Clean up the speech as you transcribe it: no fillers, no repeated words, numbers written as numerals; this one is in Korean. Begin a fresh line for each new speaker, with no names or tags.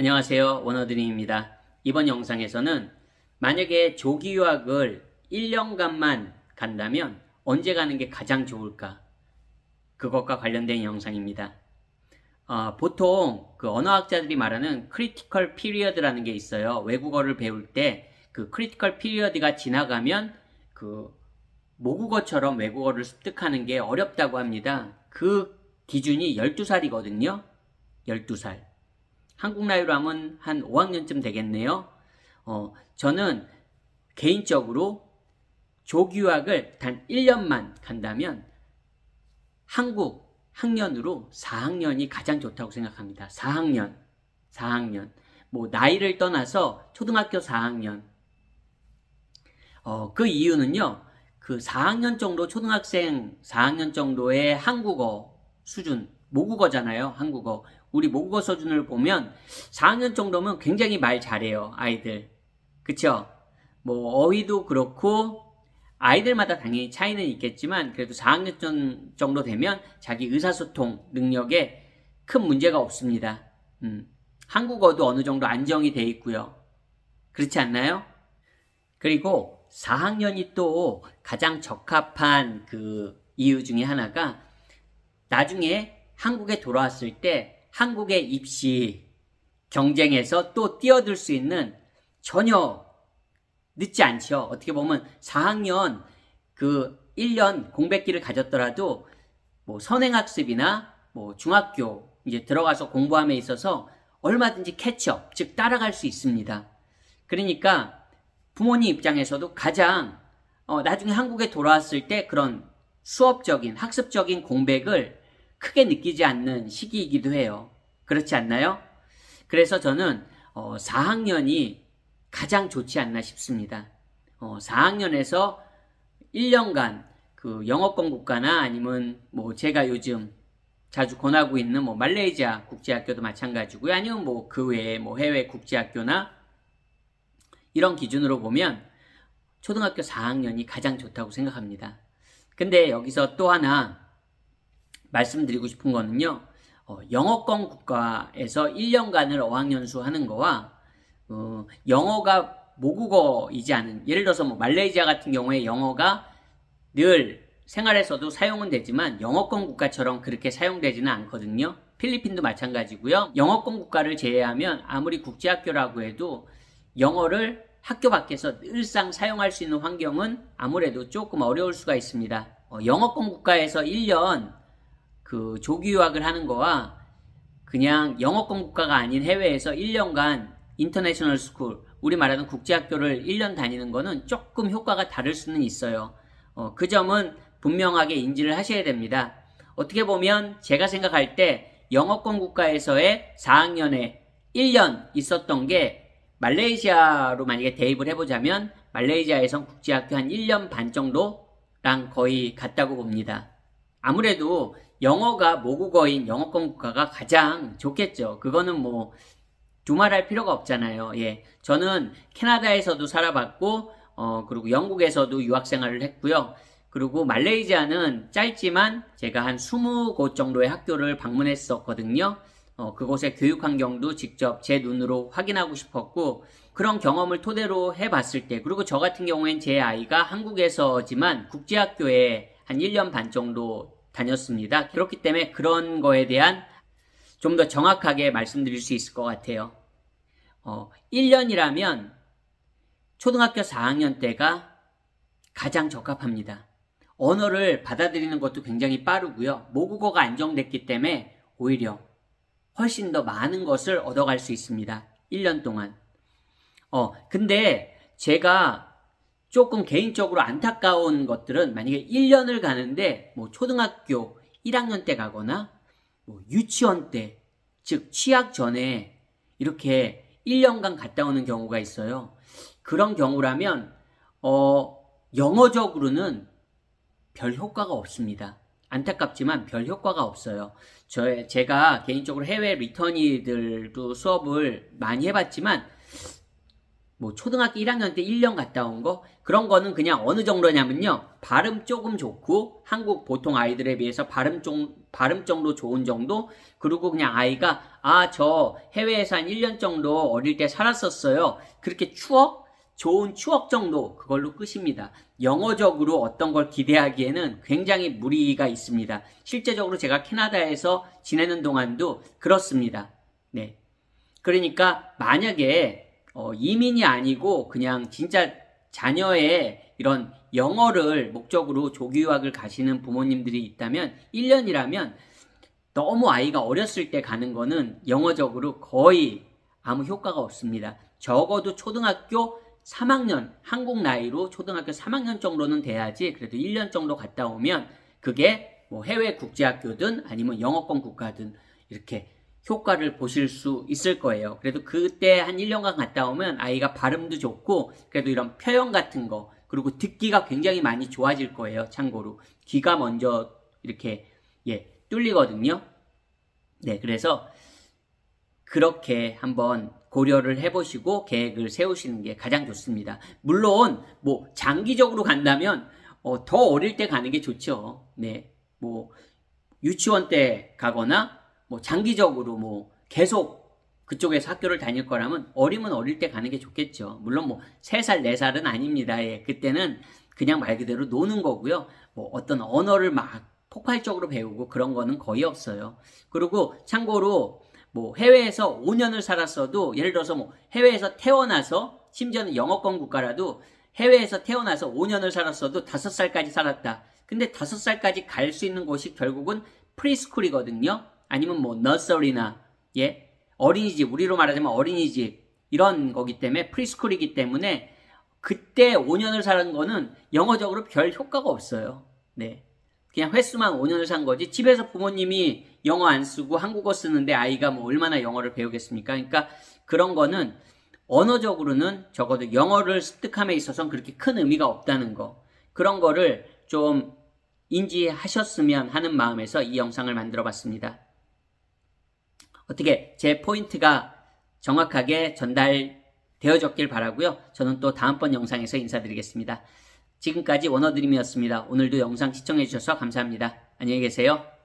안녕하세요. 원어드림입니다. 이번 영상에서는 만약에 조기 유학을 1년간만 간다면 언제 가는 게 가장 좋을까? 그것과 관련된 영상입니다. 보통 그 언어학자들이 말하는 크리티컬 피리어드라는 게 있어요. 외국어를 배울 때 그 크리티컬 피리어드가 지나가면 그 모국어처럼 외국어를 습득하는 게 어렵다고 합니다. 그 기준이 12살이거든요. 12살. 한국 나이로 하면 한 5학년쯤 되겠네요. 저는 개인적으로 조기 유학을 단 1년만 간다면 한국 학년으로 4학년이 가장 좋다고 생각합니다. 4학년. 뭐 나이를 떠나서 초등학교 4학년. 그 이유는요. 그 4학년 정도 초등학생 4학년 정도의 한국어 수준, 모국어잖아요. 한국어. 우리 모국어 수준을 보면 4학년 정도면 굉장히 말 잘해요. 아이들. 그쵸? 뭐 어휘도 그렇고 아이들마다 당연히 차이는 있겠지만 그래도 4학년 정도 되면 자기 의사소통 능력에 큰 문제가 없습니다. 한국어도 어느 정도 안정이 돼 있고요. 그렇지 않나요? 그리고 4학년이 또 가장 적합한 그 이유 중에 하나가 나중에 한국에 돌아왔을 때 한국의 입시 경쟁에서 또 뛰어들 수 있는 전혀 늦지 않죠. 어떻게 보면 4학년 그 1년 공백기를 가졌더라도 뭐 선행학습이나 뭐 중학교 이제 들어가서 공부함에 있어서 얼마든지 캐치업, 즉 따라갈 수 있습니다. 그러니까 부모님 입장에서도 가장 나중에 한국에 돌아왔을 때 그런 수업적인 학습적인 공백을 크게 느끼지 않는 시기이기도 해요. 그렇지 않나요? 그래서 저는 4학년이 가장 좋지 않나 싶습니다. 4학년에서 1년간 그 영어권 국가나 아니면 뭐 제가 요즘 자주 권하고 있는 뭐 말레이시아 국제학교도 마찬가지고요. 아니면 뭐 그 외에 뭐 해외 국제학교나 이런 기준으로 보면 초등학교 4학년이 가장 좋다고 생각합니다. 근데 여기서 또 하나 말씀드리고 싶은 거는요. 영어권 국가에서 1년간을 어학연수 하는 거와 영어가 모국어이지 않은 예를 들어서 뭐 말레이시아 같은 경우에 영어가 늘 생활에서도 사용은 되지만 영어권 국가처럼 그렇게 사용되지는 않거든요. 필리핀도 마찬가지고요. 영어권 국가를 제외하면 아무리 국제학교라고 해도 영어를 학교 밖에서 늘상 사용할 수 있는 환경은 아무래도 조금 어려울 수가 있습니다. 영어권 국가에서 1년 그 조기 유학을 하는 거와 그냥 영어권 국가가 아닌 해외에서 1년간 인터내셔널 스쿨, 우리 말하는 국제학교를 1년 다니는 거는 조금 효과가 다를 수는 있어요. 그 점은 분명하게 인지를 하셔야 됩니다. 어떻게 보면 제가 생각할 때 영어권 국가에서의 4학년에 1년 있었던 게 말레이시아로 만약에 대입을 해보자면 말레이시아에선 국제학교 한 1년 반 정도랑 거의 같다고 봅니다. 아무래도 영어가 모국어인 영어권 국가가 가장 좋겠죠. 그거는 뭐 두말할 필요가 없잖아요. 예, 저는 캐나다에서도 살아봤고 그리고 영국에서도 유학생활을 했고요. 그리고 말레이시아는 짧지만 제가 한 20곳 정도의 학교를 방문했었거든요. 그곳의 교육 환경도 직접 제 눈으로 확인하고 싶었고 그런 경험을 토대로 해봤을 때 그리고 저 같은 경우엔 제 아이가 한국에서지만 국제학교에 한 1년 반 정도 다녔습니다. 그렇기 때문에 그런 거에 대한 좀 더 정확하게 말씀드릴 수 있을 것 같아요. 1년이라면 초등학교 4학년 때가 가장 적합합니다. 언어를 받아들이는 것도 굉장히 빠르고요. 모국어가 안정됐기 때문에 오히려 훨씬 더 많은 것을 얻어갈 수 있습니다. 1년 동안. 근데 제가 조금 개인적으로 안타까운 것들은 만약에 1년을 가는데 뭐 초등학교 1학년 때 가거나 뭐 유치원 때, 즉 취학 전에 이렇게 1년간 갔다 오는 경우가 있어요. 그런 경우라면 영어적으로는 별 효과가 없습니다. 안타깝지만 별 효과가 없어요. 제가 개인적으로 해외 리터니들도 수업을 많이 해봤지만 뭐 초등학교 1학년 때 1년 갔다 온 거 그런 거는 그냥 어느 정도냐면요. 발음 조금 좋고 한국 보통 아이들에 비해서 발음 정도 좋은 정도 그리고 그냥 아이가 아, 저 해외에서 한 1년 정도 어릴 때 살았었어요. 그렇게 좋은 추억 정도, 그걸로 끝입니다. 영어적으로 어떤 걸 기대하기에는 굉장히 무리가 있습니다. 실제적으로 제가 캐나다에서 지내는 동안도 그렇습니다. 네. 그러니까 만약에 이민이 아니고 그냥 진짜 자녀의 이런 영어를 목적으로 조기 유학을 가시는 부모님들이 있다면 1년이라면 너무 아이가 어렸을 때 가는 거는 영어적으로 거의 아무 효과가 없습니다. 적어도 초등학교 3학년, 한국 나이로 초등학교 3학년 정도는 돼야지 그래도 1년 정도 갔다 오면 그게 뭐 해외 국제학교든 아니면 영어권 국가든 이렇게 효과를 보실 수 있을 거예요. 그래도 그때 한 1년간 갔다 오면 아이가 발음도 좋고 그래도 이런 표현 같은 거 그리고 듣기가 굉장히 많이 좋아질 거예요. 참고로 귀가 먼저 이렇게 뚫리거든요. 네, 그래서 그렇게 한번 고려를 해보시고 계획을 세우시는 게 가장 좋습니다. 물론 뭐 장기적으로 간다면 더 어릴 때 가는 게 좋죠. 네, 뭐 유치원 때 가거나 뭐 장기적으로 뭐 계속 그쪽에서 학교를 다닐 거라면 어리면 어릴 때 가는 게 좋겠죠. 물론 뭐 3살, 4살은 아닙니다. 예, 그때는 그냥 말 그대로 노는 거고요. 뭐 어떤 언어를 막 폭발적으로 배우고 그런 거는 거의 없어요. 그리고 참고로 뭐 해외에서 5년을 살았어도 예를 들어서 뭐 해외에서 태어나서 심지어는 영어권 국가라도 해외에서 태어나서 5년을 살았어도 5살까지 살았다. 근데 5살까지 갈 수 있는 곳이 결국은 프리스쿨이거든요. 아니면 뭐 너서리나 어린이집, 우리로 말하자면 어린이집 이런 거기 때문에 프리스쿨이기 때문에 그때 5년을 사는 거는 영어적으로 별 효과가 없어요. 네. 그냥 횟수만 5년을 산 거지 집에서 부모님이 영어 안 쓰고 한국어 쓰는데 아이가 뭐 얼마나 영어를 배우겠습니까? 그러니까 그런 거는 언어적으로는 적어도 영어를 습득함에 있어서는 그렇게 큰 의미가 없다는 거. 그런 거를 좀 인지하셨으면 하는 마음에서 이 영상을 만들어 봤습니다. 어떻게 제 포인트가 정확하게 전달되어졌길 바라고요. 저는 또 다음번 영상에서 인사드리겠습니다. 지금까지 원어드림이었습니다. 오늘도 영상 시청해주셔서 감사합니다. 안녕히 계세요.